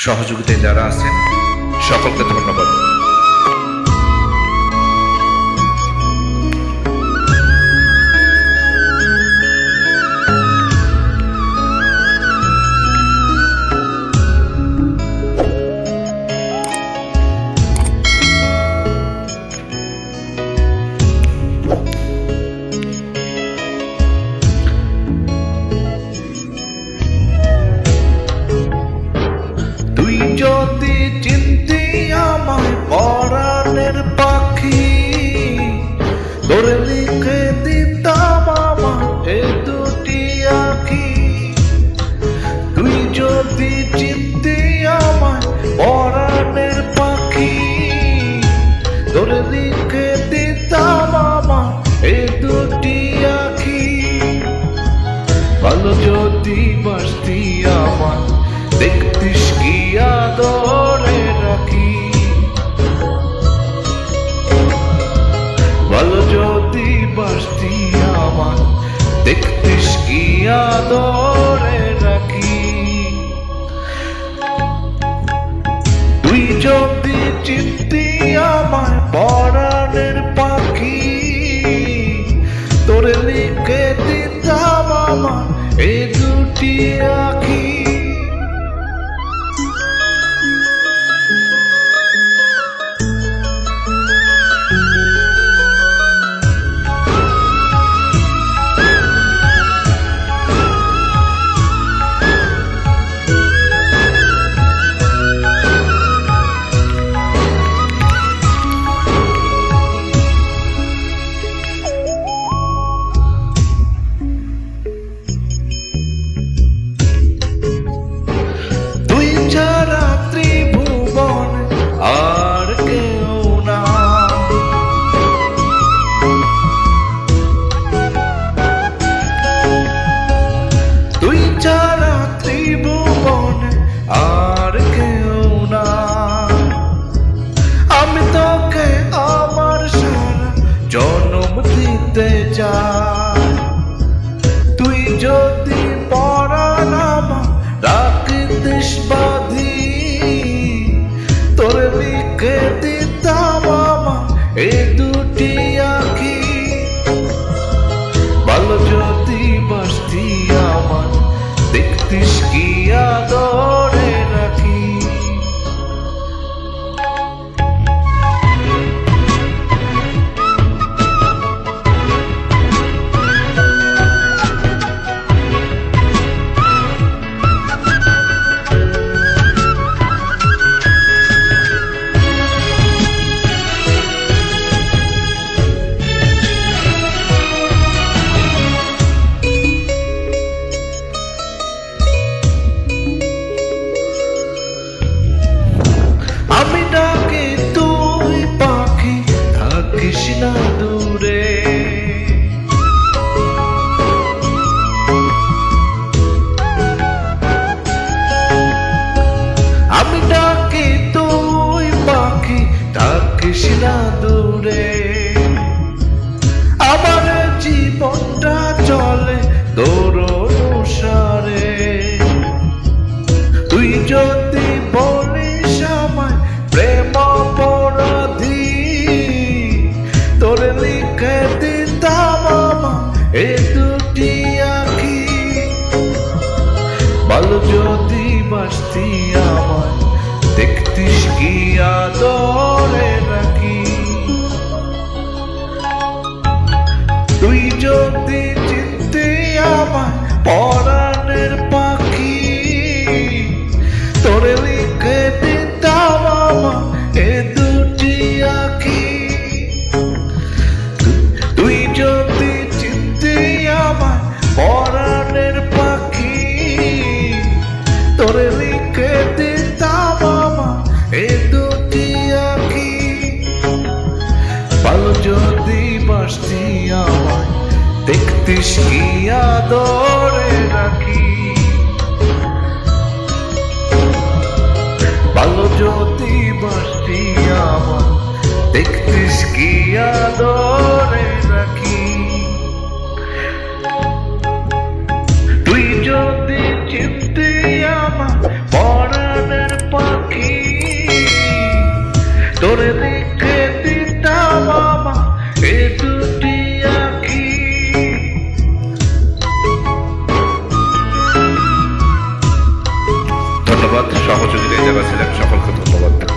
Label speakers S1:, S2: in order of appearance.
S1: সহযোগিতায় যারা আছেন সকলকে ধন্যবাদ।
S2: তুই যদি চিনতি আমায় পরাণের পাখি, তোরে লিখে দিতাম আমার এ দুটি আঁখি। তুই যদি চিনতি আমায় পরাণের পাখি, তোরে লিখে দিতাম আমার এ দুটি আঁখি। ভালো যদি বাসতি আমার, দেখতিস কি আদরে রাখি। ভালো যদি বাসতি আমার, দেখতিস কি আদরে রাখি। তুই যদি চিনতি আমায় পরাণের পাখি, তোরে লিখে দিতাম আমার এই দুটি আঁখি। আর কেউ না, তুই ছাড়া ত্রিভুবনে আর কেউ না। আমি তোকে আমার সারা জনম দিতে চাই। তুই যদি পরাণ আমার রাখিতিস বাঁধি, তোরে লিখে দিতাম আমার এ দুটি আঁখি। ভালো যদি বাসতি আমার, দেখতিস কি আদরে রাখি। আমি ডাকি তুই পাখি, থাকিস না দূরে। আমি ডাকি তুই পাখি, থাকিস না দূরে। আমার জীবনটা চলে তোর অনুসারে। তুই যদি বলিস আমায় প্রেম অপরাধী, তোরে লিখে দিতাম আমার এ দুটি আঁখি। ভালো যদি বাসতি আমায়, দেখতিস কি আদরে রাখি। তুই যদি চিনতি আমায় পরাণের পাখি, তোরে লিখে দিতাম আমার এ দুটি আঁখি। তুই যদি চিনতি আমায় পরাণের পাখি, তোরে লিখে দিতাম আমার এ দুটি আঁখি। ভালো যদি বাসতি আমায়, দেখতিস কি আদরে রাখি। ভালো যদি বাসতি আমার, দেখতিস কি আদরে রাখি। তুই যদি চিনতি আমার পরাণের
S1: সহযোগিতায় যারা ছিলেন সকলকে ধন্যবাদ।